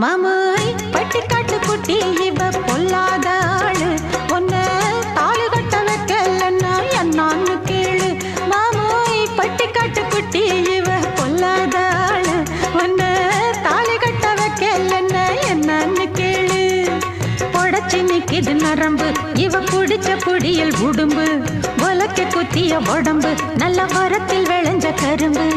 மாமோய் பட்டிக்காட்டு குட்டி இவ பொல்லாத ஆளு உன்னை தாலி கட்ட வைக்கலன்னா என்னான்னு கேளு மாமோய் பட்டிக்காட்டு குட்டி இவ பொல்லாத ஆளு உன்னை தாலி கட்ட வைக்கலன்னா என்னான்னு கேளு பொடச்சி நிக்கிது நரம்பு இவ குடிச்ச குடியில் உடும்பு உலக்க குத்திய உடம்பு நல்ல மரத்தில் விளைஞ்ச கரும்பு